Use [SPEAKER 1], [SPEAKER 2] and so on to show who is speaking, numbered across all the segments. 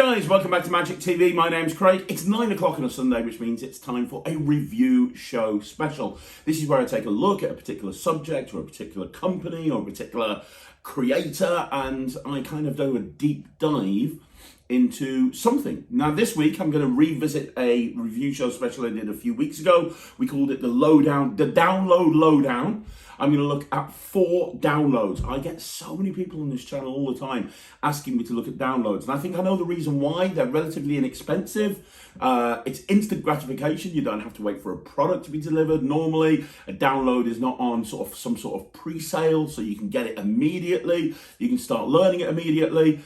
[SPEAKER 1] guys, welcome back to Magic TV. My name's Craig. It's 9 o'clock on a Sunday, which means it's time for a review show special. This is where I take a look at a particular subject or a particular company or a particular creator, and I kind of do a deep dive into something. Now this week I'm going to revisit a review show special I did a few weeks ago. We called it the Lowdown, the Download Lowdown. I'm going to look at 4 downloads. I get so many people on this channel all the time asking me to look at downloads, and I think I know the reason why. They're relatively inexpensive. It's instant gratification. You don't have to wait for a product to be delivered. Normally, a download is not on some sort of pre-sale, so you can get it immediately. You can start learning it immediately.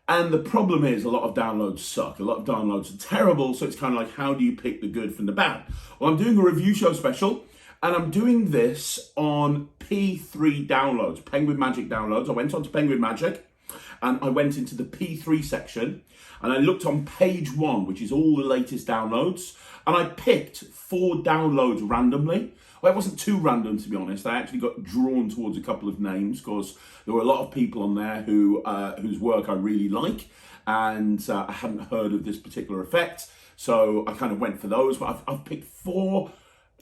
[SPEAKER 1] And the problem is a lot of downloads suck. A lot of downloads are terrible, so it's kind of like, how do you pick the good from the bad? Well, I'm doing a review show special, and I'm doing this on P3 downloads, Penguin Magic downloads. I went on to Penguin Magic, and I went into the P3 section, and I looked on page 1, which is all the latest downloads, and I picked 4 downloads randomly. Well, it wasn't too random, to be honest. I actually got drawn towards a couple of names because there were a lot of people on there who whose work I really like, and I hadn't heard of this particular effect, so I kind of went for those. But I've picked 4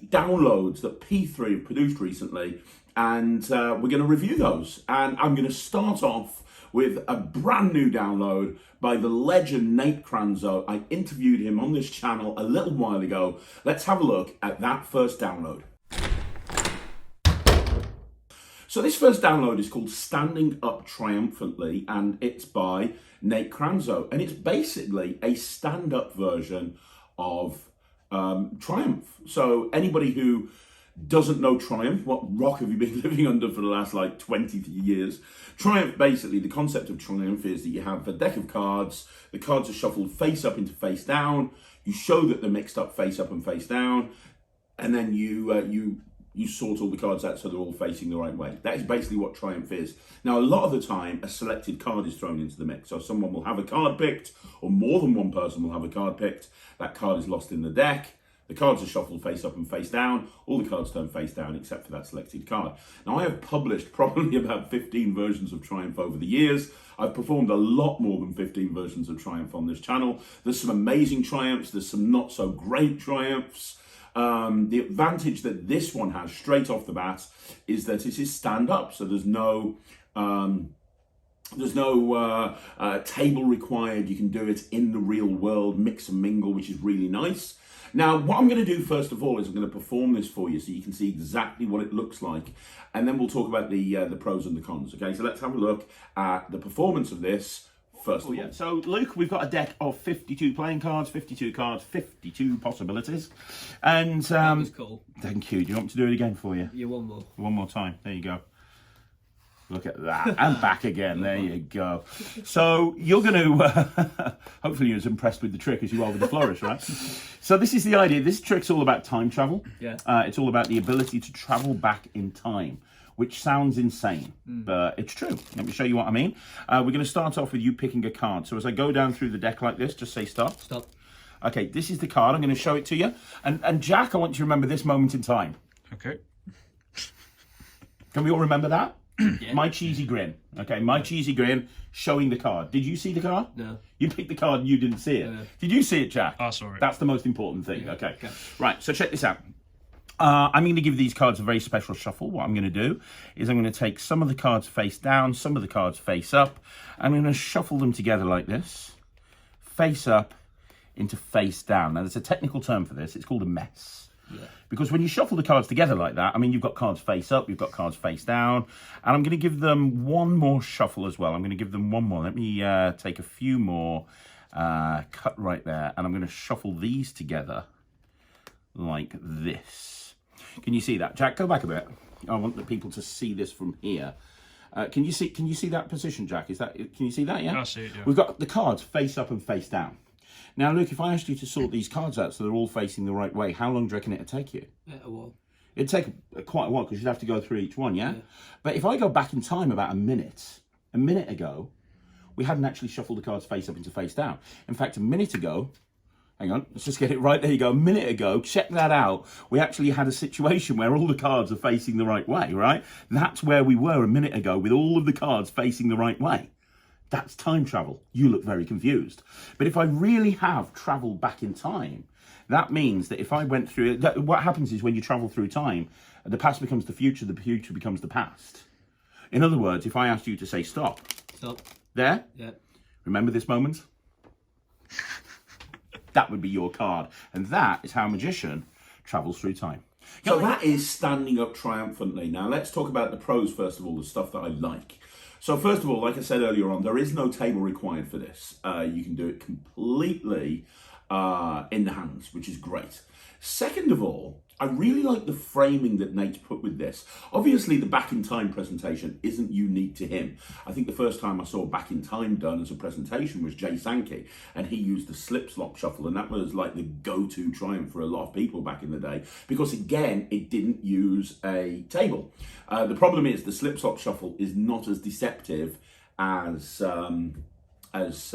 [SPEAKER 1] downloads that P3 have produced recently, and we're going to review those. And I'm going to start off with a brand new download by the legend Nate Kranzo. I interviewed him on this channel a little while ago. Let's have a look at that first download. So this first download is called Standing Up Triumphantly, and it's by Nate Kranzo, and it's basically a stand-up version of Triumph. So anybody who doesn't know Triumph, what rock have you been living under for the last like 20 years? Triumph, basically, the concept of Triumph is that you have a deck of cards, the cards are shuffled face up into face down, you show that they're mixed up face up and face down, and then you sort all the cards out so they're all facing the right way. That is basically what Triumph is. Now, a lot of the time, a selected card is thrown into the mix. So someone will have a card picked, or more than one person will have a card picked. That card is lost in the deck. The cards are shuffled face up and face down. All the cards turn face down except for that selected card. Now, I have published probably about 15 versions of Triumph over the years. I've performed a lot more than 15 versions of Triumph on this channel. There's some amazing Triumphs. There's some not so great Triumphs. The advantage that this one has straight off the bat is that it is stand-up, so there's no table required. You can do it in the real world, mix and mingle, which is really nice. Now, what I'm going to do first of all is I'm going to perform this for you so you can see exactly what it looks like, and then we'll talk about the pros and the cons. Okay, so let's have a look at the performance of this. First of all. So, Luke, we've got a deck of 52 playing cards, 52 cards, 52 possibilities. And
[SPEAKER 2] that was cool.
[SPEAKER 1] Thank you. Do you want me to do it again for you?
[SPEAKER 2] Yeah, one more.
[SPEAKER 1] One more time. There you go. Look at that. And back again. There you go. So you're going to, hopefully you're as impressed with the trick as you are with the flourish, right? So this is the idea. This trick's all about time travel. Yeah. It's all about the ability to travel back in time, which sounds insane, but it's true. Let me show you what I mean. We're going to start off with you picking a card. So as I go down through the deck like this, just say stop.
[SPEAKER 2] Stop.
[SPEAKER 1] Okay, this is the card. I'm going to show it to you. And Jack, I want you to remember this moment in time.
[SPEAKER 3] Okay.
[SPEAKER 1] Can we all remember that?
[SPEAKER 2] Yeah.
[SPEAKER 1] My cheesy grin. Okay, my cheesy grin showing the card. Did you see the card?
[SPEAKER 2] No.
[SPEAKER 1] You picked the card and you didn't see it. Did you see it, Jack?
[SPEAKER 3] I saw it.
[SPEAKER 1] That's the most important thing.
[SPEAKER 2] Yeah.
[SPEAKER 1] Okay. Right, so check this out. I'm going to give these cards a very special shuffle. What I'm going to do is I'm going to take some of the cards face down, some of the cards face up. I'm going to shuffle them together like this. Face up into face down. Now, there's a technical term for this. It's called a mess. Yeah. Because when you shuffle the cards together like that, I mean, you've got cards face up, you've got cards face down. And I'm going to give them one more shuffle as well. I'm going to give them one more. Let me take a few more. Cut right there. And I'm going to shuffle these together like this. Can you see that? Jack, go back a bit. I want the people to see this from here. Can you see that position, Jack? Can you see that? Yeah?
[SPEAKER 3] I see it, yeah.
[SPEAKER 1] We've got the cards face up and face down. Now, Luke, if I asked you to sort these cards out so they're all facing the right way, how long do you reckon it'd take you?
[SPEAKER 2] A while.
[SPEAKER 1] It'd take quite a while because you'd have to go through each one, yeah? But if I go back in time about a minute ago, we hadn't actually shuffled the cards face up into face down. In fact, a minute ago, hang on, let's just get it right. There you go. A minute ago, check that out. We actually had a situation where all the cards are facing the right way, right? That's where we were a minute ago with all of the cards facing the right way. That's time travel. You look very confused. But if I really have travelled back in time, that means that if I went through it, what happens is when you travel through time, the past becomes the future becomes the past. In other words, if I asked you to say stop.
[SPEAKER 2] Stop.
[SPEAKER 1] There?
[SPEAKER 2] Yeah.
[SPEAKER 1] Remember this moment? That would be your card. And that is how a magician travels through time. So that is standing up triumphantly. Now let's talk about the pros first of all, the stuff that I like. So first of all, like I said earlier on, there is no table required for this. You can do it completely in the hands, which is great. Second of all, I really like the framing that Nate's put with this. Obviously, the Back in Time presentation isn't unique to him. I think the first time I saw Back in Time done as a presentation was Jay Sankey, and he used the slip-slop shuffle, and that was like the go-to triumph for a lot of people back in the day, because again, it didn't use a table. The problem is the slip-slop shuffle is not as deceptive as Nate's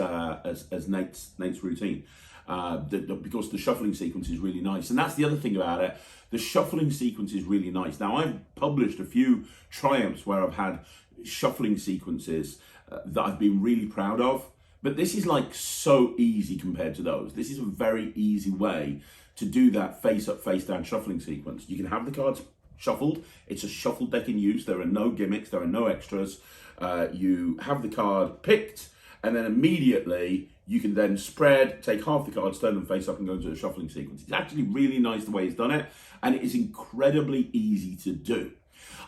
[SPEAKER 1] routine. Because the shuffling sequence is really nice, and that's the other thing about it. The shuffling sequence is really nice. Now, I've published a few triumphs where I've had shuffling sequences that I've been really proud of, but this is like so easy compared to those. This is a very easy way to do that face up, face down shuffling sequence. You can have the cards shuffled. It's a shuffle deck in use. There are no gimmicks. There are no extras. You have the card picked, and then immediately you can then spread, take half the cards, turn them face up and go into a shuffling sequence. It's actually really nice the way he's done it, and it is incredibly easy to do.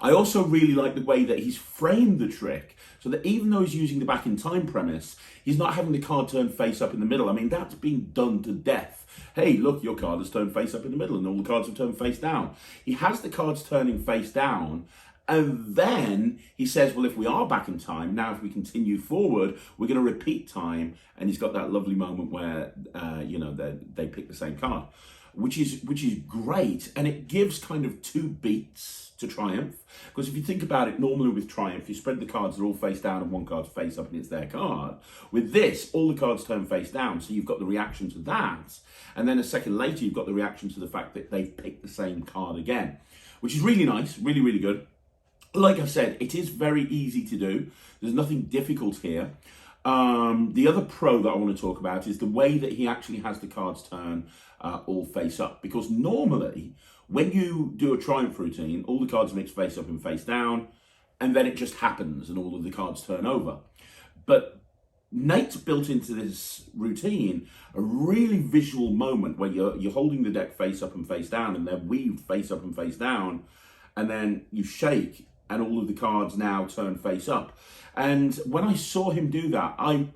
[SPEAKER 1] I also really like the way that he's framed the trick, so that even though he's using the Back in Time premise, he's not having the card turn face up in the middle. I mean, that's been done to death. Hey, look, your card has turned face up in the middle, and all the cards have turned face down. He has the cards turning face down, and then he says, well, if we are back in time, now if we continue forward, we're going to repeat time. And he's got that lovely moment where, they pick the same card, which is great. And it gives kind of two beats to Triumph. Because if you think about it, normally with Triumph, you spread the cards, they're all face down and one card's face up and it's their card. With this, all the cards turn face down. So you've got the reaction to that. And then a second later, you've got the reaction to the fact that they've picked the same card again, which is really nice, really, really good. Like I said, it is very easy to do. There's nothing difficult here. The other pro that I want to talk about is the way that he actually has the cards turn all face up. Because normally, when you do a Triumph routine, all the cards mix face up and face down, and then it just happens and all of the cards turn over. But Nate's built into this routine a really visual moment where you're holding the deck face up and face down, and they're weaved face up and face down, and then you shake, and all of the cards now turn face up. And when I saw him do that, I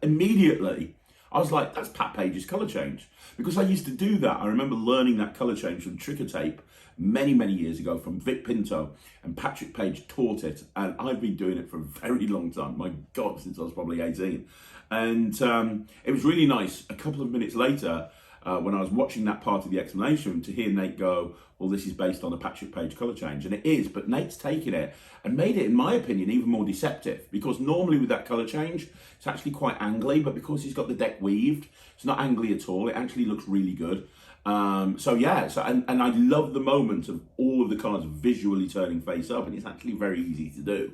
[SPEAKER 1] immediately, I was like, that's Pat Page's colour change. Because I used to do that. I remember learning that colour change from Tricker Tape many, many years ago from Vic Pinto, and Patrick Page taught it. And I've been doing it for a very long time. My God, since I was probably 18. And it was really nice. A couple of minutes later, when I was watching that part of the explanation, to hear Nate go, well, this is based on a Patrick Page colour change. And it is, but Nate's taken it and made it, in my opinion, even more deceptive. Because normally with that colour change, it's actually quite angly, but because he's got the deck weaved, it's not angly at all. It actually looks really good. And I love the moment of all of the cards visually turning face up, and it's actually very easy to do.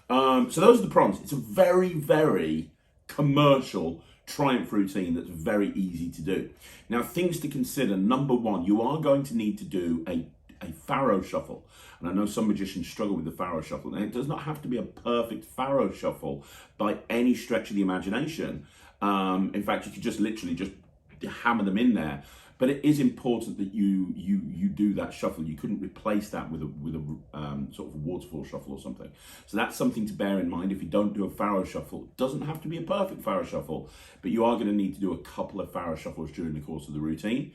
[SPEAKER 1] So those are the pros. It's a very, very commercial Triumph routine that's very easy to do. Now, things to consider. Number one, you are going to need to do a Pharaoh Shuffle. And I know some magicians struggle with the Pharaoh Shuffle. And it does not have to be a perfect Pharaoh Shuffle by any stretch of the imagination. In fact, you could just literally just hammer them in there. But it is important that you do that shuffle. You couldn't replace that with a sort of waterfall shuffle or something. So that's something to bear in mind if you don't do a Pharaoh Shuffle. It doesn't have to be a perfect Pharaoh Shuffle, but you are going to need to do a couple of Pharaoh Shuffles during the course of the routine.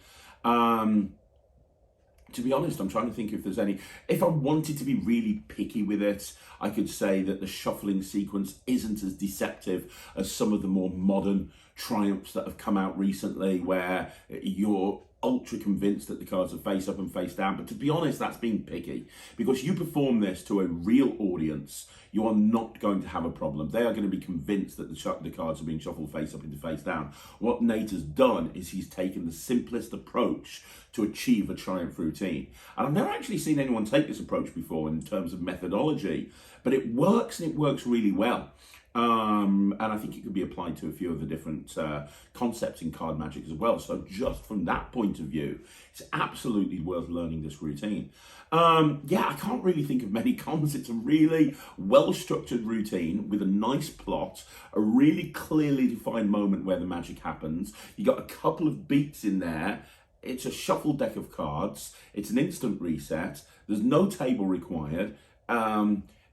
[SPEAKER 1] To be honest, I'm trying to think if there's any. If I wanted to be really picky with it, I could say that the shuffling sequence isn't as deceptive as some of the more modern Triumphs that have come out recently, where you're ultra convinced that the cards are face up and face down. But to be honest, that's being picky, because you perform this to a real audience, you are not going to have a problem. They are going to be convinced that the cards are being shuffled face up into face down. What Nate has done is he's taken the simplest approach to achieve a Triumph routine. And I've never actually seen anyone take this approach before in terms of methodology, but it works, and it works really well. And I think it could be applied to a few of the different concepts in card magic as well. So just from that point of view, it's absolutely worth learning this routine. Yeah, I can't really think of many cons. It's a really well-structured routine with a nice plot, a really clearly defined moment where the magic happens. You got a couple of beats in there. It's a shuffle deck of cards. It's an instant reset. There's no table required.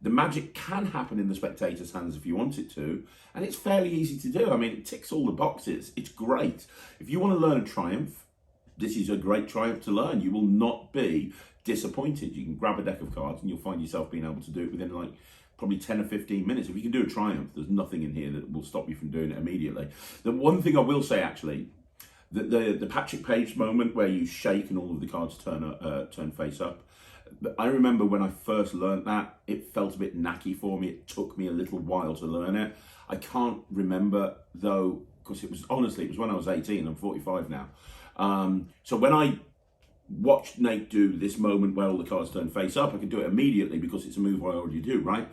[SPEAKER 1] The magic can happen in the spectator's hands if you want it to, and it's fairly easy to do. I mean, it ticks all the boxes. It's great. If you want to learn a Triumph, this is a great Triumph to learn. You will not be disappointed. You can grab a deck of cards and you'll find yourself being able to do it within like probably 10 or 15 minutes. If you can do a Triumph, there's nothing in here that will stop you from doing it immediately. The one thing I will say, actually, the Patrick Page moment where you shake and all of the cards turn face up, I remember when I first learned that, it felt a bit knacky for me. It took me a little while to learn it. I can't remember though, because it was when I was 18. I'm 45 now. So when I watched Nate do this moment where all the cards turn face up, I could do it immediately because it's a move I already do, right?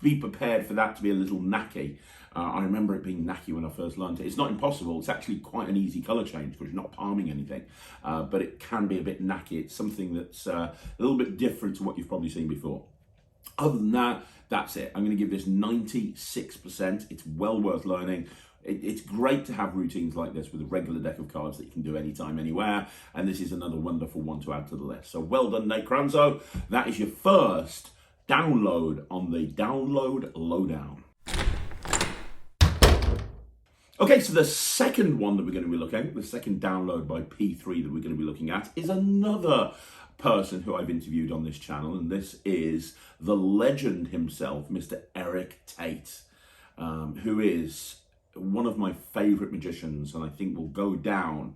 [SPEAKER 1] Be prepared for that to be a little knacky. I remember it being knacky when I first learned it. It's not impossible. It's actually quite an easy colour change because you're not palming anything. But it can be a bit knacky. It's something that's a little bit different to what you've probably seen before. Other than that, that's it. I'm going to give this 96%. It's well worth learning. It's great to have routines like this with a regular deck of cards that you can do anytime, anywhere. And this is another wonderful one to add to the list. So well done, Nate Kranzo. That is your first download on the Download Lowdown. Okay, so the second one that we're going to be looking at, the second download by P3 that we're going to be looking at, is another person who I've interviewed on this channel, and this is the legend himself, Mr. Erik Tate, who is one of my favourite magicians, and I think will go down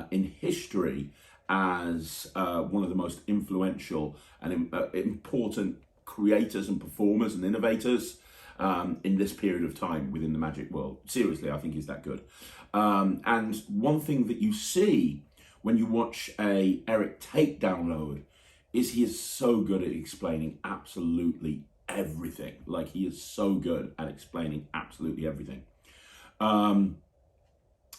[SPEAKER 1] in history as one of the most influential and important creators and performers and innovators in this period of time within the magic world. Seriously, I think he's that good. And one thing that you see when you watch a Erik Tate download is he is so good at explaining absolutely everything. Like, he is so good at explaining absolutely everything.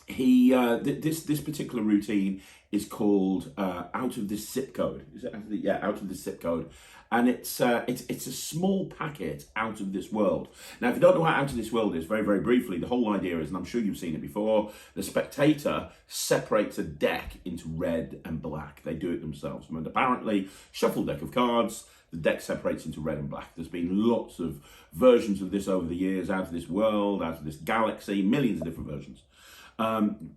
[SPEAKER 1] This particular routine is called Out of This Zip Code. Is it Out of This Zip Code, and it's a small packet out of this world. Now, if you don't know what Out of This World is, very, very briefly, the whole idea is, and I'm sure you've seen it before, the spectator separates a deck into red and black. They do it themselves. And apparently, shuffle deck of cards, the deck separates into red and black. There's been lots of versions of this over the years, Out of This World, Out of This Galaxy, millions of different versions.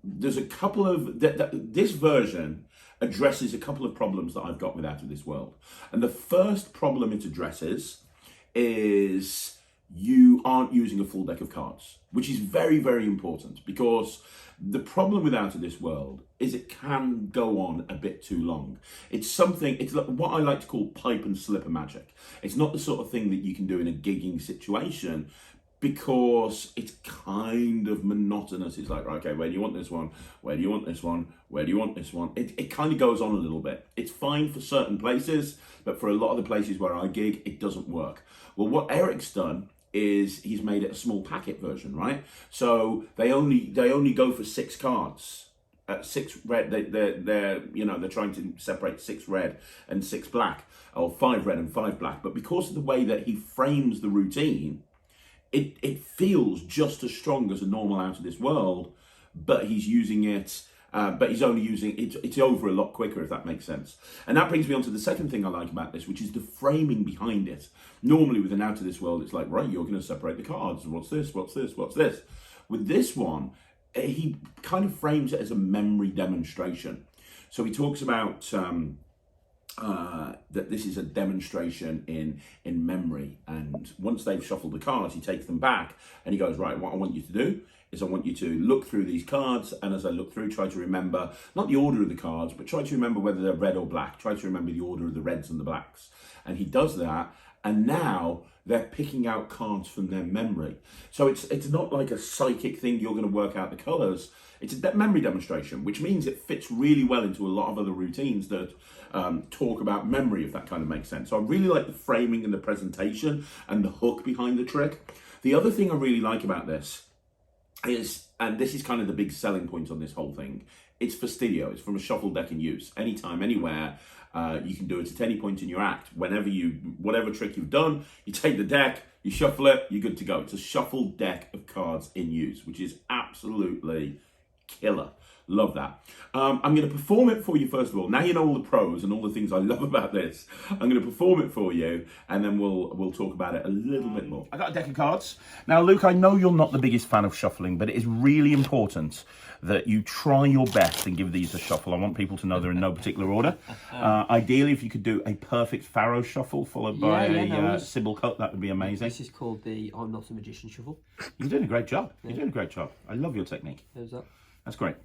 [SPEAKER 1] There's a couple of, this version addresses a couple of problems that I've got with Out of This World. And the first problem it addresses is you aren't using a full deck of cards, which is very, very important, because the problem with Out of This World is it can go on a bit too long. It's what I like to call pipe and slipper magic. It's not the sort of thing that you can do in a gigging situation, because it's kind of monotonous. It's like, okay, where do you want this one? Where do you want this one? Where do you want this one? It kind of goes on a little bit. It's fine for certain places, but for a lot of the places where I gig, it doesn't work. Well, what Erik's done is he's made it a small packet version, right? So they only go for 6 cards. 6 red, they're trying to separate 6 red and 6 black, or 5 red and 5 black. But because of the way that he frames the routine, it feels just as strong as a normal Out of This World, but he's using it, but he's only using it, it's over a lot quicker, if that makes sense. And that brings me on to the second thing I like about this, which is the framing behind it. Normally with an Out of This World, it's like, right, you're going to separate the cards. What's this? What's this? What's this? With this one, he kind of frames it as a memory demonstration. So he talks about that this is a demonstration in memory, and once they've shuffled the cards, he takes them back and he goes, right, what I want you to do is I want you to look through these cards, and as I look through, try to remember not the order of the cards, but try to remember whether they're red or black. Try to remember the order of the reds and the blacks. And he does that, and now they're picking out cards from their memory. So it's not like a psychic thing, you're going to work out the colours. It's a memory demonstration, which means it fits really well into a lot of other routines that talk about memory, if that kind of makes sense. So I really like the framing and the presentation and the hook behind the trick. The other thing I really like about this is, and this is kind of the big selling point on this whole thing, it's fastidio. It's from a shuffle deck in use. Anytime, anywhere. You can do it at any point in your act. Whatever trick you've done, you take the deck, you shuffle it, you're good to go. It's a shuffle deck of cards in use, which is absolutely killer. Love that. I'm going to perform it for you first of all. Now you know all the pros and all the things I love about this. I'm going to perform it for you, and then we'll talk about it a little bit more. I got a deck of cards. Now, Luke, I know you're not the biggest fan of shuffling, but it is really important that you try your best and give these a shuffle. I want people to know they're in no particular order. Ideally, if you could do a perfect Pharaoh Shuffle followed by a Sybil cut, that would be amazing.
[SPEAKER 2] This is called the I'm Not a Magician Shuffle.
[SPEAKER 1] You're doing a great job. You're doing a great job. I love your technique.
[SPEAKER 2] How's that?
[SPEAKER 1] That's great.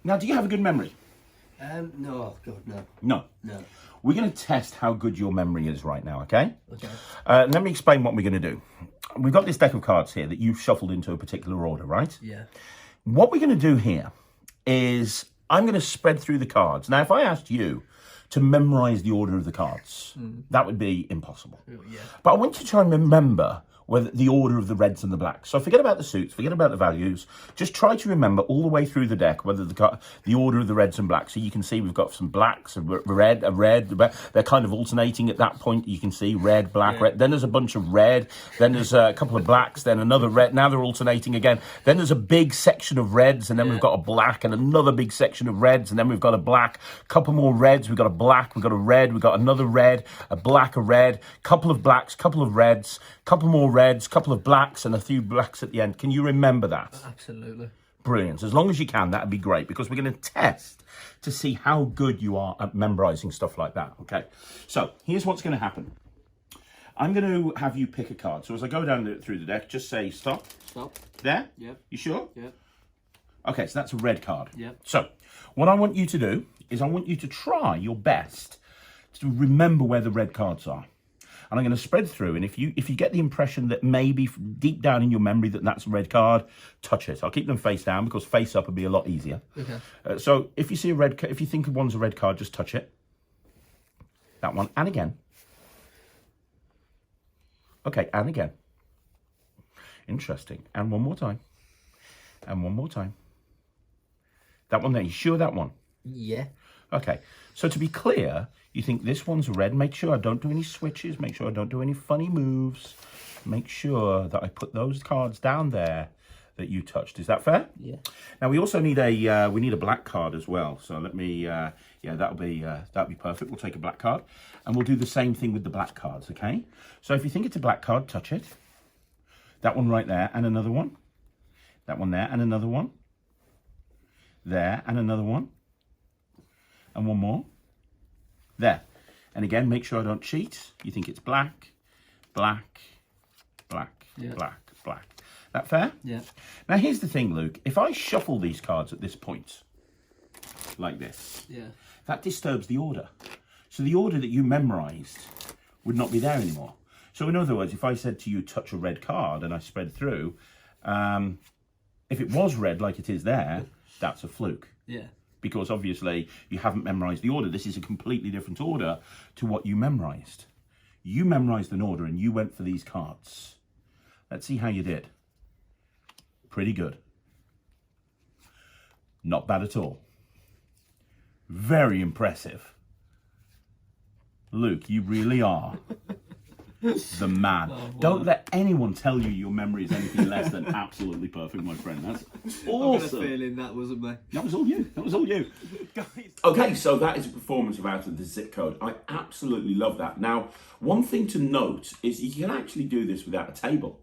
[SPEAKER 1] Now, do you have a good memory?
[SPEAKER 2] No, God, no.
[SPEAKER 1] No.
[SPEAKER 2] No.
[SPEAKER 1] We're going to test how good your memory is right now, okay?
[SPEAKER 2] Okay.
[SPEAKER 1] Let me explain what we're going to do. We've got this deck of cards here that you've shuffled into a particular order, right?
[SPEAKER 2] Yeah.
[SPEAKER 1] What we're going to do here is I'm going to spread through the cards. Now, if I asked you to memorize the order of the cards, that would be impossible.
[SPEAKER 2] Yeah.
[SPEAKER 1] But I want you to try and remember whether the order of the reds and the blacks. So forget about the suits, forget about the values. Just try to remember all the way through the deck whether the order of the reds and blacks. So you can see we've got some blacks, a red. They're kind of alternating at that point. You can see red, black, red. Then there's a bunch of red. Then there's a couple of blacks. Then another red. Now they're alternating again. Then there's a big section of reds, and then we've got a black and another big section of reds, and then we've got a black. Couple more reds. We've got a black. We've got a red. We've got another red, a black, a red. Couple of blacks. Couple of reds. Couple more reds, couple of blacks, and a few blacks at the end. Can you remember that?
[SPEAKER 2] Absolutely.
[SPEAKER 1] Brilliant. As long as you can, that'd be great, because we're going to test to see how good you are at memorizing stuff like that. Okay. So here's what's going to happen. I'm going to have you pick a card. So as I go down through the deck, just say stop.
[SPEAKER 2] Stop.
[SPEAKER 1] There?
[SPEAKER 2] Yep.
[SPEAKER 1] You sure?
[SPEAKER 2] Yep.
[SPEAKER 1] Okay, so that's a red card.
[SPEAKER 2] Yep.
[SPEAKER 1] So what I want you to do is I want you to try your best to remember where the red cards are. And I'm going to spread through, and if you get the impression that maybe deep down in your memory that that's a red card, touch it. I'll keep them face down because face up would be a lot easier. Okay. So if you see a red, if you think one's a red card, just touch it. That one, and again. Okay, and again. Interesting. And one more time. And one more time. That one there. You sure that one?
[SPEAKER 2] Yeah.
[SPEAKER 1] Okay. So to be clear, you think this one's red. Make sure I don't do any switches. Make sure I don't do any funny moves. Make sure that I put those cards down there that you touched. Is that fair?
[SPEAKER 2] Yeah.
[SPEAKER 1] Now we also need a black card as well. So let me that'll be perfect. We'll take a black card, and we'll do the same thing with the black cards. Okay. So if you think it's a black card, touch it. That one right there, and another one. That one there, and another one. There, and another one. And one more. There. And again, make sure I don't cheat. You think it's black, black, black, black, black. That fair?
[SPEAKER 2] Yeah.
[SPEAKER 1] Now here's the thing, Luke. If I shuffle these cards at this point, like this, that disturbs the order. So the order that you memorized would not be there anymore. So in other words, if I said to you, touch a red card, and I spread through, if it was red like it is there, that's a fluke.
[SPEAKER 2] Yeah.
[SPEAKER 1] Because obviously you haven't memorized the order. This is a completely different order to what you memorized. You memorized an order and you went for these cards. Let's see how you did. Pretty good. Not bad at all. Very impressive. Luke, you really are the man. Oh, don't let anyone tell you your memory is anything less than absolutely perfect, my friend. That's awesome.
[SPEAKER 2] I got a feeling that wasn't me.
[SPEAKER 1] That was all you. That was all you. Okay, so that is a performance of Out of the Zip Code. I absolutely love that. Now, one thing to note is you can actually do this without a table.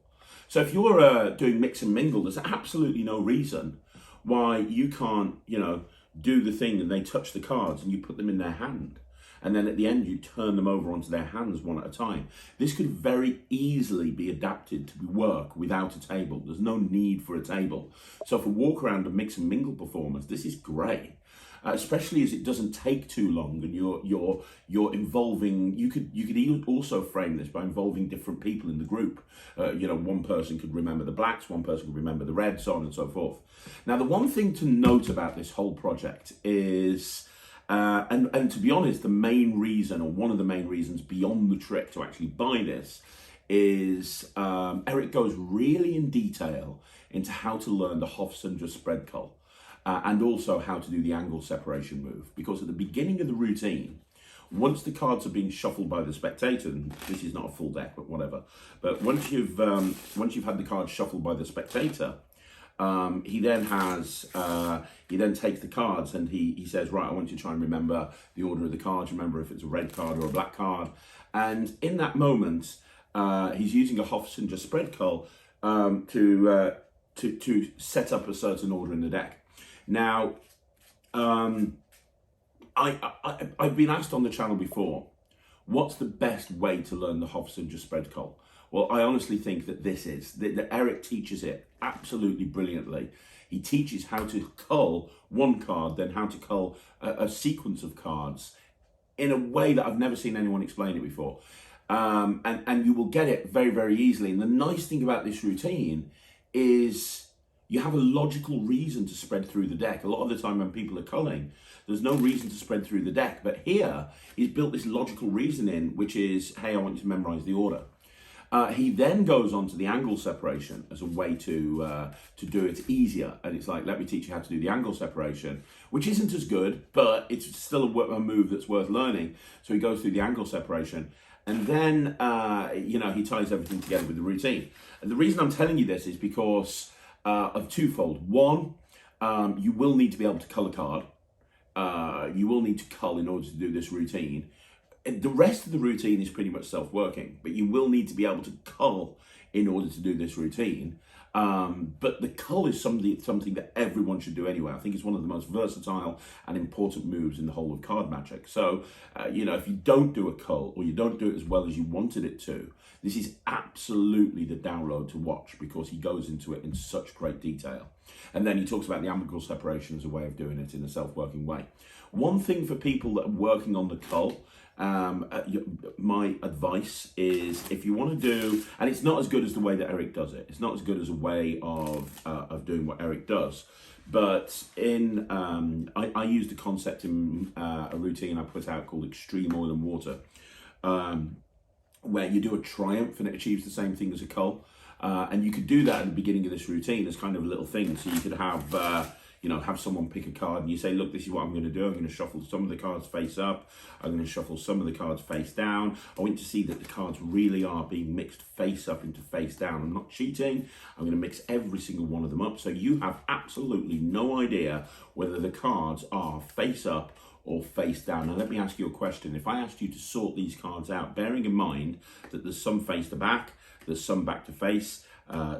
[SPEAKER 1] So if you're doing mix and mingle, there's absolutely no reason why you can't, do the thing and they touch the cards and you put them in their hand. And then at the end, you turn them over onto their hands one at a time. This could very easily be adapted to work without a table. There's no need for a table. So for walk around and mix and mingle performance, this is great. especially as it doesn't take too long, and you're involving. You could also frame this by involving different people in the group. One person could remember the blacks, one person could remember the reds, so on and so forth. Now, the one thing to note about this whole project is, and to be honest, the main reason, or one of the main reasons beyond the trick to actually buy this, is Erik goes really in detail into how to learn the Hofsunder spread cull, and also how to do the angle separation move. Because at the beginning of the routine, once the cards are being shuffled by the spectator, and this is not a full deck, but whatever. But once you've had the cards shuffled by the spectator, he then takes the cards and he says, right, I want you to try and remember the order of the cards. Remember if it's a red card or a black card. And in that moment, he's using a Hofsunder spread cull to set up a certain order in the deck. Now, I've been asked on the channel before, what's the best way to learn the Hofsunder spread cull? Well, I honestly think that that Erik teaches it absolutely brilliantly. He teaches how to cull one card, then how to cull a sequence of cards in a way that I've never seen anyone explain it before. And you will get it very, very easily. And the nice thing about this routine is you have a logical reason to spread through the deck. A lot of the time when people are culling, there's no reason to spread through the deck. But here, he's built this logical reason in, which is, hey, I want you to memorize the order. He then goes on to the angle separation as a way to do it easier. And it's like, let me teach you how to do the angle separation, which isn't as good, but it's still a move that's worth learning. So he goes through the angle separation. And then, he ties everything together with the routine. And the reason I'm telling you this is because of twofold. One, you will need to be able to cull a card. You will need to cull in order to do this routine. The rest of the routine is pretty much self-working, but you will need to be able to cull in order to do this routine. But the cull is something that everyone should do anyway. I think it's one of the most versatile and important moves in the whole of card magic. So, if you don't do a cull, or you don't do it as well as you wanted it to, this is absolutely the download to watch, because he goes into it in such great detail. And then he talks about the angle separation as a way of doing it in a self-working way. One thing for people that are working on the cull, my advice is, if you want to do, and it's not as good as the way that Erik does it. It's not as good as a way of doing what Erik does. But I used a concept in a routine I put out called Extreme Oil and Water, where you do a triumph and it achieves the same thing as a cull. And you could do that at the beginning of this routine as kind of a little thing. So you could have someone pick a card and you say, look, this is what I'm going to do. I'm going to shuffle some of the cards face up. I'm going to shuffle some of the cards face down. I want you to see that the cards really are being mixed face up into face down. I'm not cheating. I'm going to mix every single one of them up. So you have absolutely no idea whether the cards are face up or face down. Now, let me ask you a question. If I asked you to sort these cards out, bearing in mind that there's some face to back, there's some back to face,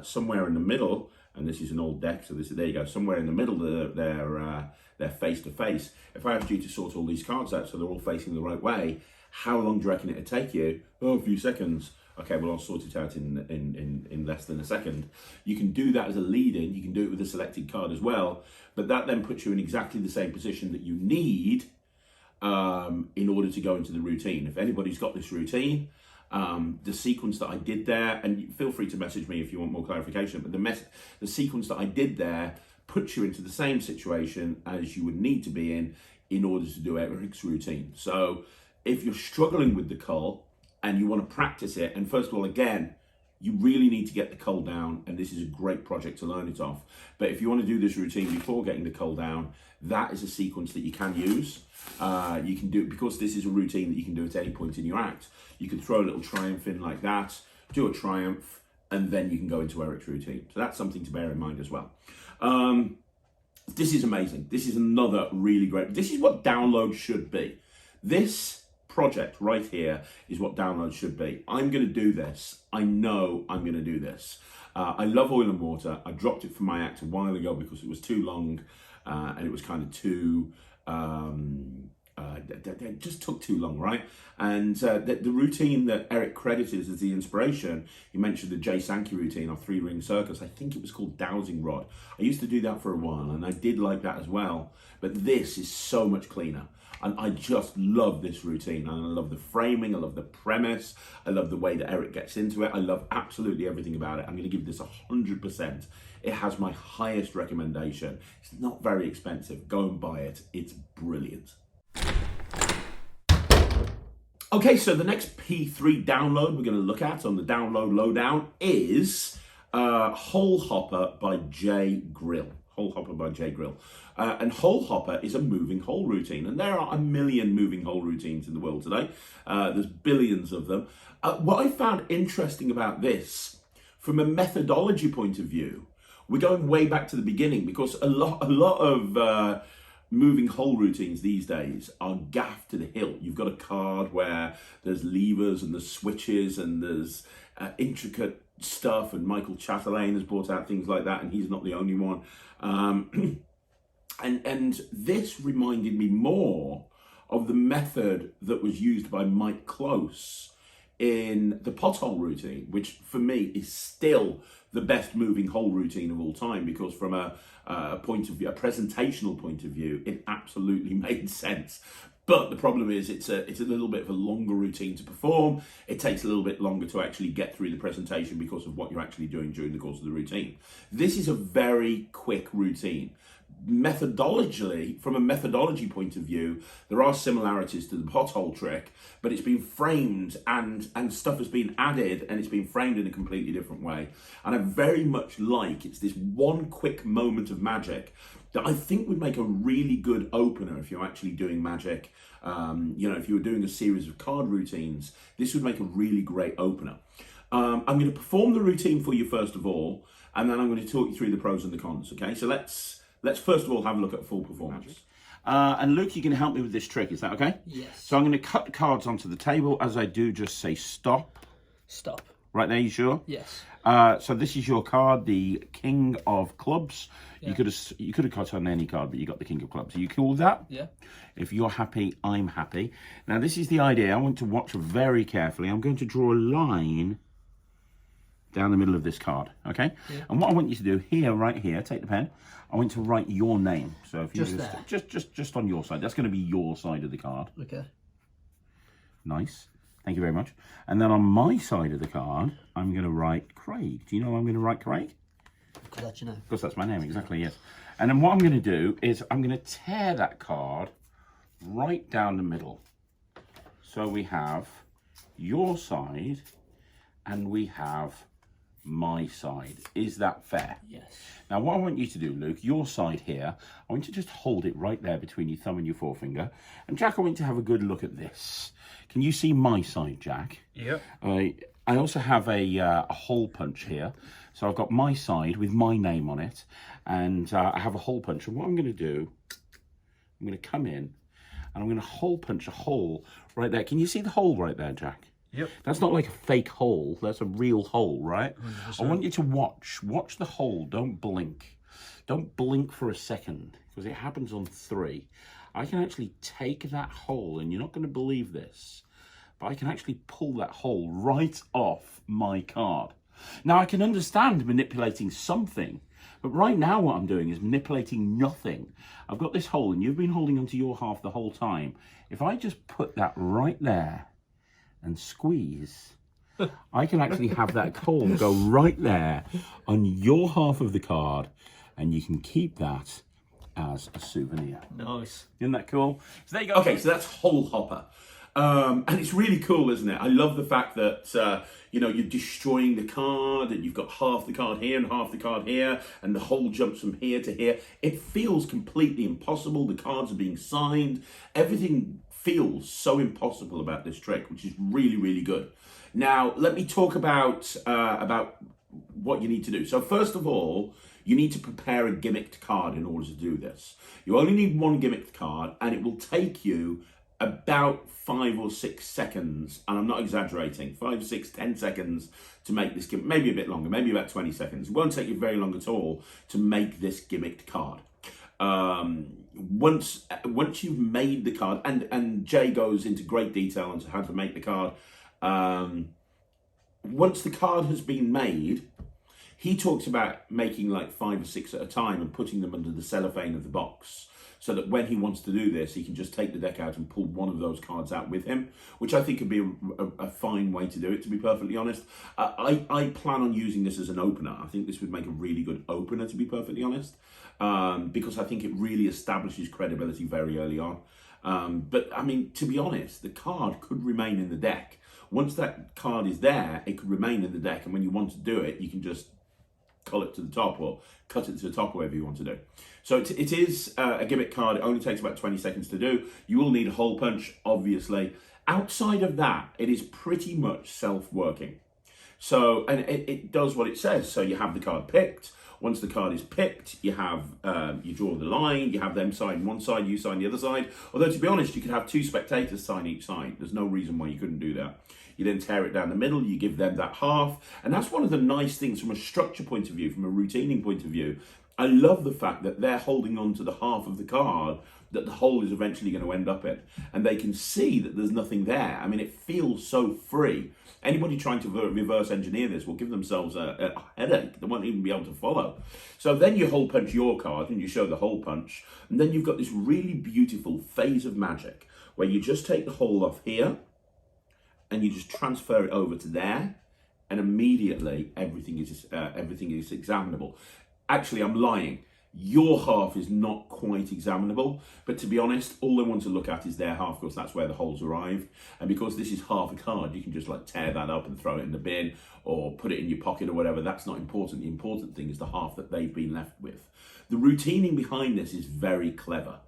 [SPEAKER 1] somewhere in the middle, and this is an old deck, so there you go, somewhere in the middle they're face to face. If I asked you to sort all these cards out so they're all facing the right way, how long do you reckon it'd take you? Oh, a few seconds. Okay, well, I'll sort it out in less than a second. You can do that as a lead-in. You can do it with a selected card as well, but that then puts you in exactly the same position that you need in order to go into the routine. If anybody's got this routine, the sequence that I did there, and feel free to message me if you want more clarification, but the sequence that I did there puts you into the same situation as you would need to be in order to do Erik's routine. So if you're struggling with the cull and you want to practice it, and first of all, again, you really need to get the cull down, and this is a great project to learn it off. But if you want to do this routine before getting the cull down, that is a sequence that you can use. You can do, because this is a routine that you can do at any point in your act. You can throw a little triumph in like that, do a triumph, and then you can go into Erik's routine. So that's something to bear in mind as well. This is amazing. This is another really great, this is what download should be. This project right here is what download should be. I'm going to do this. I know I'm going to do this. I love Oil and Water. I dropped it from my act a while ago because it was too long and it was kind of too It just took too long, right? And the routine that Erik credited as the inspiration, he mentioned the Jay Sankey routine of 3-ring circus. I think it was called Dowsing Rod. I used to do that for a while, and I did like that as well. But this is so much cleaner. And I just love this routine. And I love the framing. I love the premise. I love the way that Erik gets into it. I love absolutely everything about it. I'm going to give this 100%. It has my highest recommendation. It's not very expensive. Go and buy it. It's brilliant. Okay, so the next P3 download we're going to look at on the download lowdown is Hole Hopper by Jay Grill. Hole Hopper by Jay Grill. And Hole Hopper is a moving hole routine. And there are a million moving hole routines in the world today. There's billions of them. What I found interesting about this, from a methodology point of view, we're going way back to the beginning, because a lot of moving hole routines these days are gaffed to the hilt. You've got a card where there's levers and there's switches and there's intricate stuff, and Michael Chatelain has brought out things like that, and he's not the only one. And this reminded me more of the method that was used by Mike Close in the pothole routine, which for me is still the best moving hole routine of all time, because from a point of view, a presentational point of view, it absolutely made sense. But the problem is it's a little bit of a longer routine to perform. It takes a little bit longer to actually get through the presentation because of what you're actually doing during the course of the routine. This is a very quick routine. Methodologically, from a methodology point of view, there are similarities to the pothole trick, but it's been framed and stuff has been added, and it's been framed in a completely different way. And I very much like it's this one quick moment of magic that I think would make a really good opener if you're actually doing magic. If you were doing a series of card routines, this would make a really great opener. I'm going to perform the routine for you first of all, and then I'm going to talk you through the pros and the cons. Okay, so let's first of all have a look at full performance. And Luke, you can help me with this trick, is that okay?
[SPEAKER 2] Yes.
[SPEAKER 1] So I'm going to cut the cards onto the table. As I do, just say stop.
[SPEAKER 2] Stop.
[SPEAKER 1] Right there, you sure?
[SPEAKER 2] Yes.
[SPEAKER 1] So this is your card, the King of Clubs. Yeah. You could have cut on any card, but you got the King of Clubs. Are you cool with that?
[SPEAKER 2] Yeah.
[SPEAKER 1] If you're happy, I'm happy. Now this is the idea. I want to watch very carefully. I'm going to draw a line down the middle of this card, okay? Yeah. And what I want you to do here, right here, take the pen. I want to write your name. So if you just on your side, that's going to be your side of the card.
[SPEAKER 2] Okay.
[SPEAKER 1] Nice. Thank you very much. And then on my side of the card, I'm going to write Craig. Do you know why I'm going to write Craig?
[SPEAKER 2] Because that's your name.
[SPEAKER 1] Because that's my name, exactly, yes. And then what I'm going to do is I'm going to tear that card right down the middle. So we have your side and we have my side. Is that fair?
[SPEAKER 2] Yes.
[SPEAKER 1] Now what I want you to do, Luke, your side here, I want you to just hold it right there between your thumb and your forefinger. And Jack, I want you to have a good look at this. Can you see my side, Jack?
[SPEAKER 2] Yep.
[SPEAKER 1] I also have a hole punch here. So I've got my side with my name on it, and I have a hole punch. And what I'm going to do, I'm going to come in and I'm going to hole punch a hole right there. Can you see the hole right there, Jack?
[SPEAKER 2] Yep.
[SPEAKER 1] That's not like a fake hole. That's a real hole, right? 100%. I want you to watch the hole. Don't blink. Don't blink for a second, because it happens on 3. I can actually take that hole, and you're not going to believe this, but I can actually pull that hole right off my card. Now, I can understand manipulating something, but right now what I'm doing is manipulating nothing. I've got this hole, and you've been holding onto your half the whole time. If I just put that right there and squeeze, I can actually have that hole go right there on your half of the card, and you can keep that as a souvenir.
[SPEAKER 2] Nice.
[SPEAKER 1] Isn't that cool? So there you go. Okay, so that's Hole Hopper. And it's really cool, isn't it? I love the fact that, you're destroying the card and you've got half the card here and half the card here, and the hole jumps from here to here. It feels completely impossible. The cards are being signed. Everything feels so impossible about this trick, which is really, really good. Now, let me talk about what you need to do. So first of all, you need to prepare a gimmicked card in order to do this. You only need one gimmicked card, and it will take you about 5 or 6 seconds, and I'm not exaggerating, 5, 6, 10 seconds to make this gimmick, maybe a bit longer, maybe about 20 seconds. It won't take you very long at all to make this gimmicked card. Once you've made the card, and Jay goes into great detail on how to make the card. Once the card has been made, he talks about making like 5 or 6 at a time and putting them under the cellophane of the box, so that when he wants to do this, he can just take the deck out and pull one of those cards out with him, which I think could be a fine way to do it, to be perfectly honest. I plan on using this as an opener. I think this would make a really good opener, to be perfectly honest, because I think it really establishes credibility very early on. But I mean, to be honest, the card could remain in the deck. Once that card is there, it could remain in the deck, and when you want to do it, you can just cull it to the top or cut it to the top, whatever you want to do. So it is a gimmick card. It only takes about 20 seconds to do. You will need a hole punch, obviously. Outside of that, it is pretty much self-working. So, and it does what it says. So you have the card picked. Once the card is picked, you have you draw the line. You have them sign one side, you sign the other side. Although, to be honest, you could have 2 spectators sign each side. There's no reason why you couldn't do that. You then tear it down the middle, you give them that half. And that's one of the nice things from a structure point of view, from a routining point of view. I love the fact that they're holding on to the half of the card that the hole is eventually going to end up in. And they can see that there's nothing there. I mean, it feels so free. Anybody trying to reverse engineer this will give themselves a headache. They won't even be able to follow. So then you hole punch your card and you show the hole punch. And then you've got this really beautiful phase of magic where you just take the hole off here and you just transfer it over to there, and immediately everything is examinable. Actually, I'm lying. Your half is not quite examinable, but to be honest, all they want to look at is their half, because that's where the holes arrived. And because this is half a card, you can just like tear that up and throw it in the bin or put it in your pocket or whatever. That's not important. The important thing is the half that they've been left with. The routining behind this is very clever.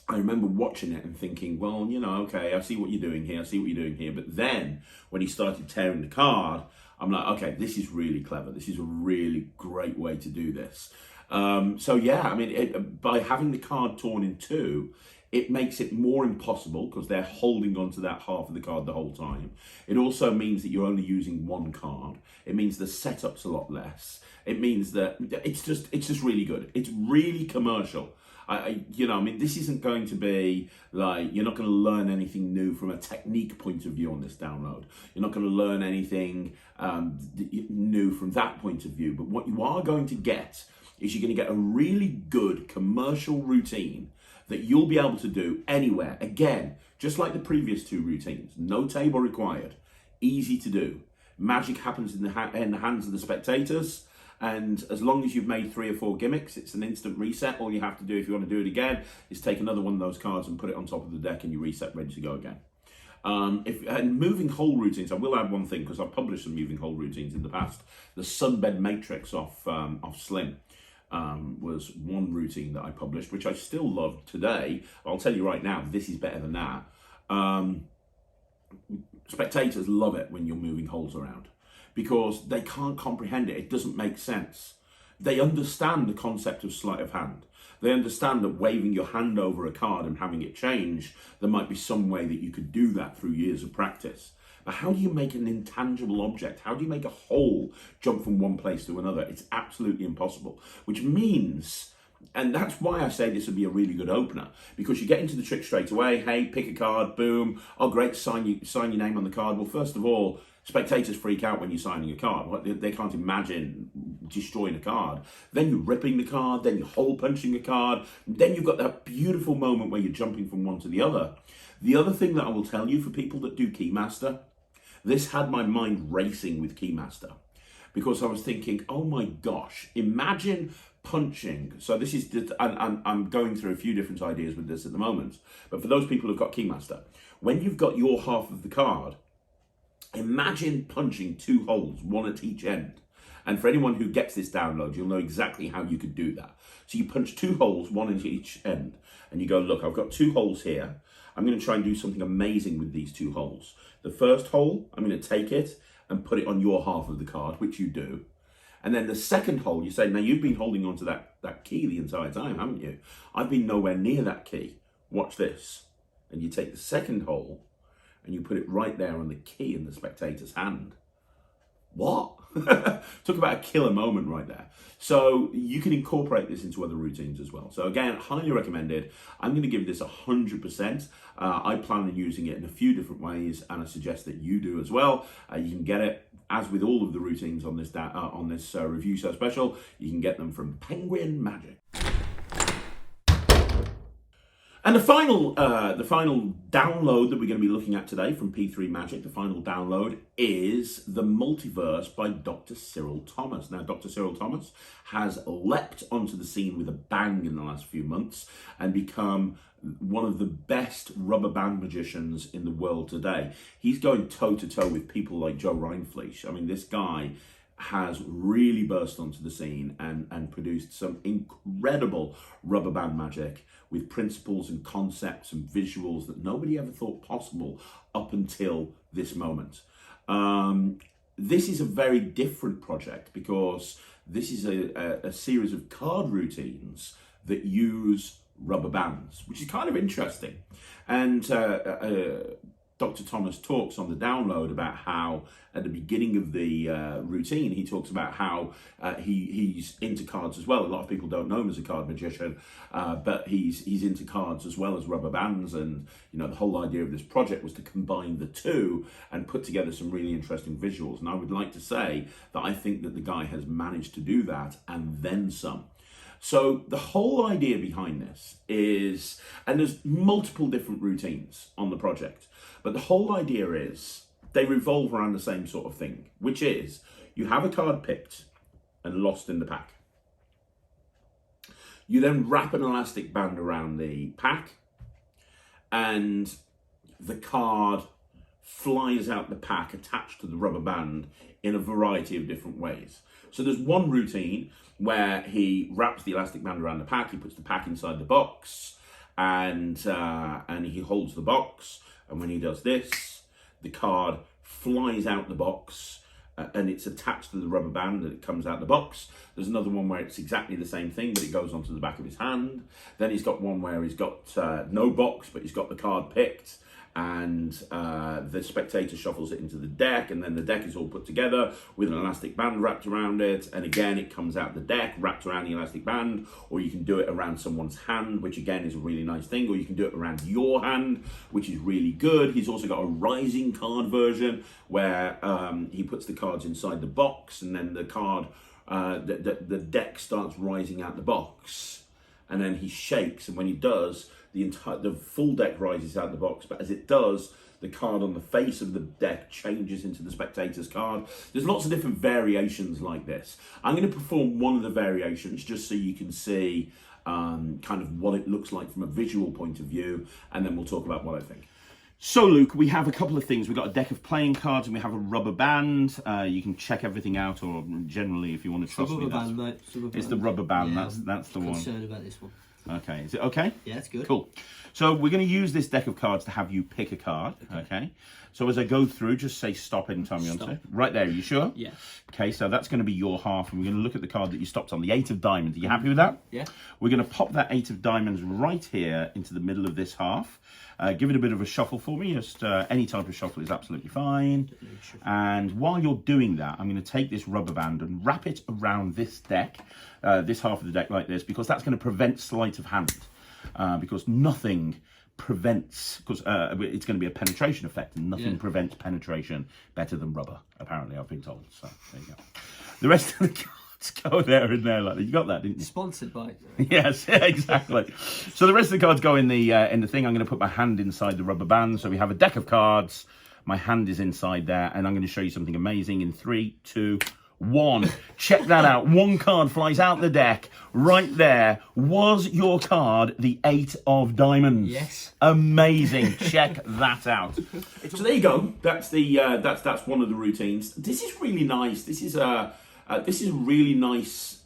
[SPEAKER 1] I remember watching it and thinking, well, you know, okay, I see what you're doing here. I see what you're doing here. But then when he started tearing the card, I'm like, okay, this is really clever. This is a really great way to do this. So yeah, I mean, by having the card torn in 2, it makes it more impossible because they're holding on to that half of the card the whole time. It also means that you're only using 1 card. It means the setup's a lot less. It means that it's just really good. It's really commercial. You know, I mean, this isn't going to be like, you're not going to learn anything new from a technique point of view on this download. You're not going to learn anything new from that point of view. But what you are going to get is you're going to get a really good commercial routine that you'll be able to do anywhere. Again, just like the previous 2 routines, no table required, easy to do. Magic happens in the hands of the spectators. And as long as you've made 3 or 4 gimmicks, it's an instant reset. All you have to do if you want to do it again is take another one of those cards and put it on top of the deck and you reset, ready to go again. And moving hole routines, I will add one thing because I've published some moving hole routines in the past. The Sunbed Matrix off Slim was one routine that I published, which I still love today. I'll tell you right now, this is better than that. Spectators love it when you're moving holes around, because they can't comprehend it. It doesn't make sense. They understand the concept of sleight of hand. They understand that waving your hand over a card and having it change, there might be some way that you could do that through years of practice. But how do you make an intangible object? How do you make a hole jump from one place to another? It's absolutely impossible, which means, and that's why I say this would be a really good opener, because you get into the trick straight away. Hey, pick a card, boom. Oh, great, sign your name on the card. Well, first of all, spectators freak out when you're signing a card. They can't imagine destroying a card. Then you're ripping the card, then you're hole punching a card. Then you've got that beautiful moment where you're jumping from one to the other. The other thing that I will tell you for people that do Keymaster, this had my mind racing with Keymaster, because I was thinking, oh my gosh, imagine punching. So this is, I'm going through a few different ideas with this at the moment, but for those people who've got Keymaster, when you've got your half of the card, imagine punching 2 holes, 1 at each end. And for anyone who gets this download, you'll know exactly how you could do that. So you punch 2 holes, 1 at each end, and you go, look, I've got 2 holes here. I'm going to try and do something amazing with these 2 holes. The first hole, I'm going to take it and put it on your half of the card, which you do. And then the second hole, you say, now you've been holding on to that key the entire time, haven't you? I've been nowhere near that key. Watch this. And you take the second hole and you put it right there on the key in the spectator's hand. What? Talk about a killer moment right there. So you can incorporate this into other routines as well. So again, highly recommended. I'm going to give this 100%. I plan on using it in a few different ways, and I suggest that you do as well. You can get it, as with all of the routines on this review show special, you can get them from Penguin Magic. And the final download that we're going to be looking at today from P3 Magic, the final download, is The Multiverse by Dr. Cyril Thomas. Now, Dr. Cyril Thomas has leapt onto the scene with a bang in the last few months and become one of the best rubber band magicians in the world today. He's going toe-to-toe with people like Joe Rindfleisch. I mean, this guy has really burst onto the scene and produced some incredible rubber band magic with principles and concepts and visuals that nobody ever thought possible up until this moment. This is a very different project because this is a series of card routines that use rubber bands, which is kind of interesting. And Dr. Thomas talks on the download about how at the beginning of the routine, he talks about how he's into cards as well. A lot of people don't know him as a card magician, but he's into cards as well as rubber bands. And, you know, the whole idea of this project was to combine the two and put together some really interesting visuals. And I would like to say that I think that the guy has managed to do that and then some. So the whole idea behind this is, and there's multiple different routines on the project, but the whole idea is they revolve around the same sort of thing, which is you have a card picked and lost in the pack. You then wrap an elastic band around the pack and the card flies out the pack attached to the rubber band in a variety of different ways. So there's one routine where he wraps the elastic band around the pack, he puts the pack inside the box, and he holds the box, and when he does this, the card flies out the box, and it's attached to the rubber band and it comes out the box. There's another one where it's exactly the same thing, but it goes onto the back of his hand. Then he's got one where he's got no box, but he's got the card picked, and the spectator shuffles it into the deck, and then the deck is all put together with an elastic band wrapped around it, and again it comes out the deck wrapped around the elastic band, or you can do it around someone's hand, which again is a really nice thing, or you can do it around your hand, which is really good. He's also got a rising card version where he puts the cards inside the box, and then the card the deck starts rising out the box, and then he shakes, and when he does, the full deck rises out the box, but as it does, the card on the face of the deck changes into the spectator's card. There's lots of different variations like this. I'm going to perform one of the variations just so you can see kind of what it looks like from a visual point of view, and then we'll talk about what I think. So, Luke, we have a couple of things. We've got a deck of playing cards and we have a rubber band. You can check everything out, or generally, if you want to trust me, it's the rubber band. Yeah, that's the one.
[SPEAKER 2] I'm concerned about this one.
[SPEAKER 1] Okay, is it okay?
[SPEAKER 2] Yeah, it's good.
[SPEAKER 1] Cool. So we're going to use this deck of cards to have you pick a card, okay? So as I go through, just say stop anytime you want to. Right there, are you sure?
[SPEAKER 2] Yeah.
[SPEAKER 1] Okay, so that's going to be your half, and we're going to look at the card that you stopped on, the 8 of diamonds. Are you happy with that?
[SPEAKER 2] Yeah. We're
[SPEAKER 1] going to pop that 8 of diamonds right here into the middle of this half. Give it a bit of a shuffle for me. Just any type of shuffle is absolutely fine. And while you're doing that, I'm going to take this rubber band and wrap it around this deck, this half of the deck like this, because that's going to prevent sleight of hand. Because nothing prevents, because it's going to be a penetration effect, and nothing prevents penetration better than rubber, apparently, I've been told. So there you go. The rest of the cards go there and there like that. You got that, didn't you?
[SPEAKER 2] Sponsored by.
[SPEAKER 1] Yes, exactly. So the rest of the cards go in the thing. I'm going to put my hand inside the rubber band. So we have a deck of cards. My hand is inside there, and I'm going to show you something amazing in 3, 2, 1. Check that out. One card flies out the deck right there. Was your card the 8 of diamonds?
[SPEAKER 2] Yes.
[SPEAKER 1] Amazing. Check that out. So there you go. That's the that's one of the routines. This is really nice. This is a really nice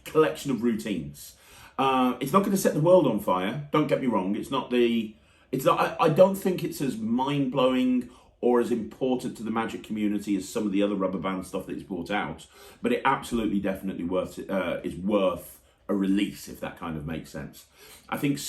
[SPEAKER 1] collection of routines. It's not going to set the world on fire. Don't get me wrong. It's not. I don't think it's as mind blowing or as important to the Magic community as some of the other rubber band stuff that is brought out. But it absolutely, definitely is worth a release, if that kind of makes sense. I think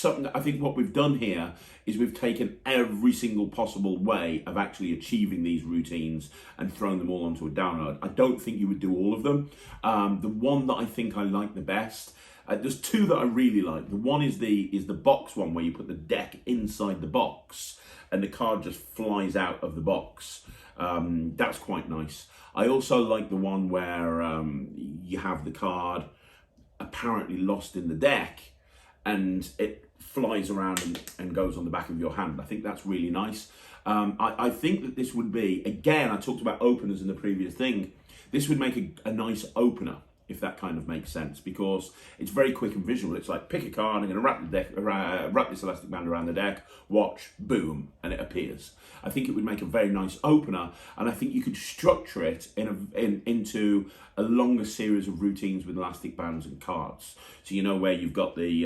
[SPEAKER 1] what we've done here is we've taken every single possible way of actually achieving these routines and thrown them all onto a download. I don't think you would do all of them. The one that I think I like the best, there's two that I really like. The one is the box one, where you put the deck inside the box and the card just flies out of the box. That's quite nice. I also like the one where you have the card apparently lost in the deck and it flies around and goes on the back of your hand. I think that's really nice. I think that this would be, again, I talked about openers in the previous thing, this would make a nice opener, if that kind of makes sense, because it's very quick and visual. It's like, pick a card, I'm going to wrap this elastic band around the deck, watch, boom, and it appears. I think it would make a very nice opener, and I think you could structure it into a longer series of routines with elastic bands and cards. So you know where you've got the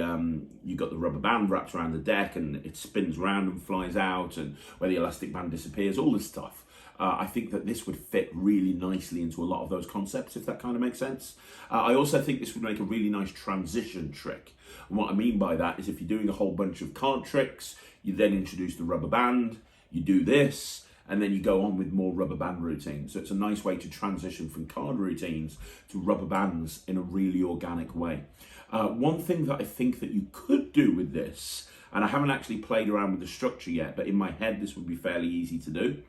[SPEAKER 1] rubber band wrapped around the deck and it spins around and flies out, and where the elastic band disappears, all this stuff. I think that this would fit really nicely into a lot of those concepts, if that kind of makes sense. I also think this would make a really nice transition trick. And what I mean by that is if you're doing a whole bunch of card tricks, you then introduce the rubber band, you do this, and then you go on with more rubber band routines. So it's a nice way to transition from card routines to rubber bands in a really organic way. One thing that I think that you could do with this, and I haven't actually played around with the structure yet, but in my head this would be fairly easy to do.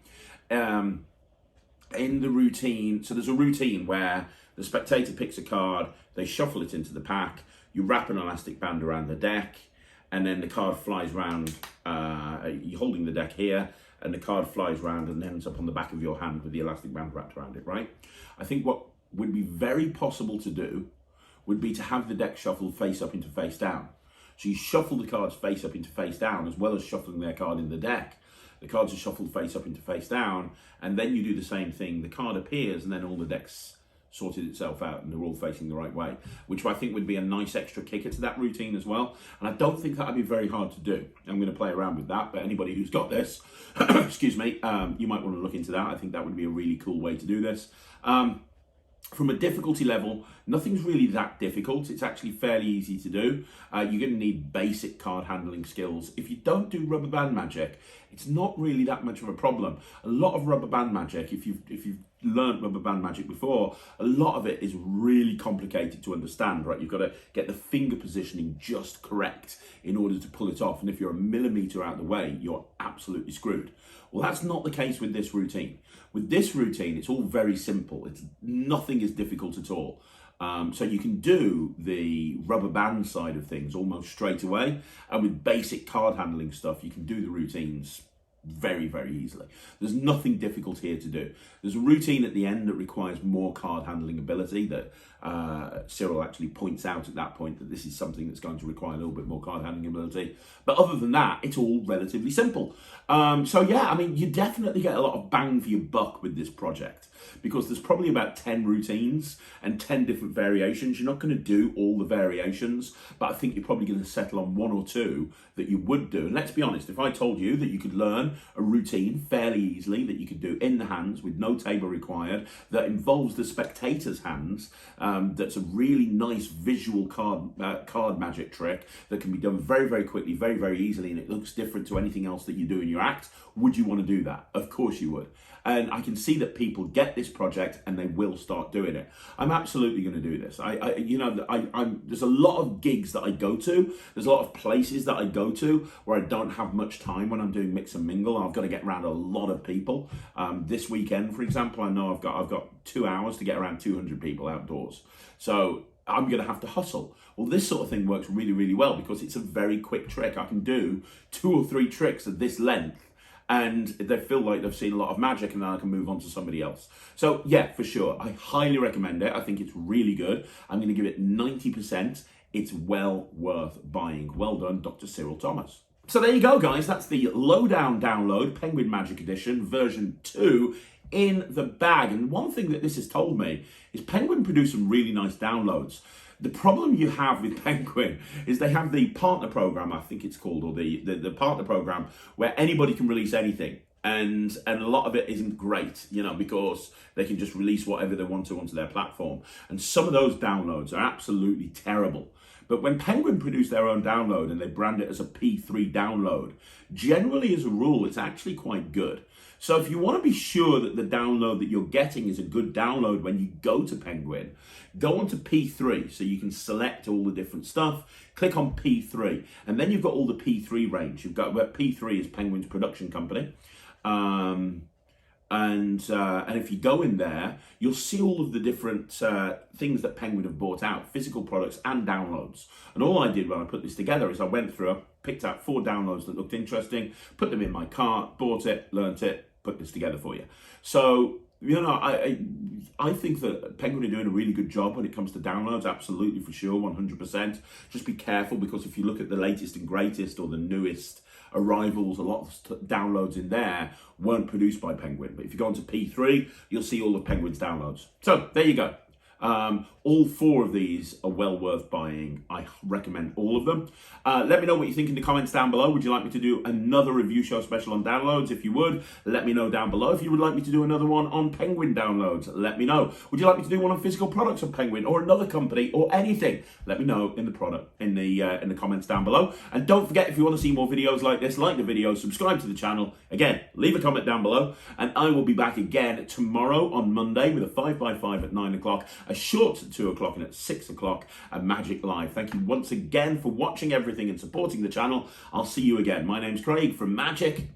[SPEAKER 1] In the routine, so there's a routine where the spectator picks a card, they shuffle it into the pack, you wrap an elastic band around the deck, and then the card flies round, you're holding the deck here, and the card flies round and ends up on the back of your hand with the elastic band wrapped around it, right? I think what would be very possible to do would be to have the deck shuffle face up into face down. So you shuffle the cards face up into face down, as well as shuffling their card in the deck. The cards are shuffled face up into face down, and then you do the same thing. The card appears, and then all the decks sorted itself out, and they're all facing the right way, which I think would be a nice extra kicker to that routine as well. And I don't think that'd be very hard to do. I'm going to play around with that, but anybody who's got this, excuse me, you might want to look into that. I think that would be a really cool way to do this. From a difficulty level, nothing's really that difficult. It's actually fairly easy to do. You're going to need basic card handling skills. If you don't do rubber band magic, it's not really that much of a problem. A lot of rubber band magic, if you've learned rubber band magic before, a lot of it is really complicated to understand, right? You've got to get the finger positioning just correct in order to pull it off. And if you're a millimeter out of the way, you're absolutely screwed. Well, that's not the case with this routine. With this routine, it's all very simple. Nothing is difficult at all. So you can do the rubber band side of things almost straight away. And with basic card handling stuff, you can do the routines very, very easily. There's nothing difficult here to do. There's a routine at the end that requires more card handling ability that Cyril actually points out at that point that this is something that's going to require a little bit more card handling ability. But other than that, it's all relatively simple. So yeah, I mean, you definitely get a lot of bang for your buck with this project, because there's probably about 10 routines and 10 different variations. You're not going to do all the variations, but I think you're probably going to settle on one or two that you would do. And let's be honest, if I told you that you could learn a routine fairly easily, that you could do in the hands with no table required, that involves the spectator's hands, that's a really nice visual card magic trick that can be done very, very quickly, very, very easily, and it looks different to anything else that you do in your act, would you want to do that? Of course you would. And I can see that people get this project and they will start doing it. I'm absolutely going to do this. There's a lot of gigs that I go to. There's a lot of places that I go to where I don't have much time when I'm doing mix and mingle. I've got to get around a lot of people. This weekend, for example, I know I've got 2 hours to get around 200 people outdoors. So I'm going to have to hustle. Well, this sort of thing works really, really well because it's a very quick trick. I can do 2 or 3 tricks of this length, and they feel like they've seen a lot of magic, and then I can move on to somebody else. So yeah, for sure, I highly recommend it. I think it's really good. I'm going to give it 90%. It's well worth buying. Well done, Dr. Cyril Thomas. So there you go, guys. That's the Lowdown download, Penguin Magic Edition, version 2 in the bag. And one thing that this has told me is Penguin produce some really nice downloads. The problem you have with Penguin is they have the partner program, I think it's called, or the partner program where anybody can release anything. And a lot of it isn't great, because they can just release whatever they want to onto their platform. And some of those downloads are absolutely terrible. But when Penguin produce their own download and they brand it as a P3 download, generally as a rule, it's actually quite good. So if you want to be sure that the download that you're getting is a good download when you go to Penguin, go onto P3 so you can select all the different stuff, click on P3, and then you've got all the P3 range. You've got P3 is Penguin's production company. And if you go in there, you'll see all of the different things that Penguin have bought out, physical products and downloads. And all I did when I put this together is I went through, picked out 4 downloads that looked interesting, put them in my cart, bought it, learnt it, put this together for you. So, you know, I think that Penguin are doing a really good job when it comes to downloads, absolutely, for sure, 100%. Just be careful, because if you look at the latest and greatest or the newest arrivals, a lot of downloads in there weren't produced by Penguin. But if you go onto P3, you'll see all of Penguin's downloads. So there you go. All 4 of these are well worth buying. I recommend all of them. Let me know what you think in the comments down below. Would you like me to do another review show special on downloads? If you would, let me know down below. If you would like me to do another one on Penguin downloads, let me know. Would you like me to do one on physical products of Penguin or another company or anything? Let me know in the comments down below. And don't forget, if you want to see more videos like this, like the video, subscribe to the channel. Again, leave a comment down below, and I will be back again tomorrow on Monday with a 5x5 at 9 o'clock, a short 2 o'clock, and at 6 o'clock a Magic Live. Thank you once again for watching everything and supporting the channel. I'll see you again. My name's Craig from Magic.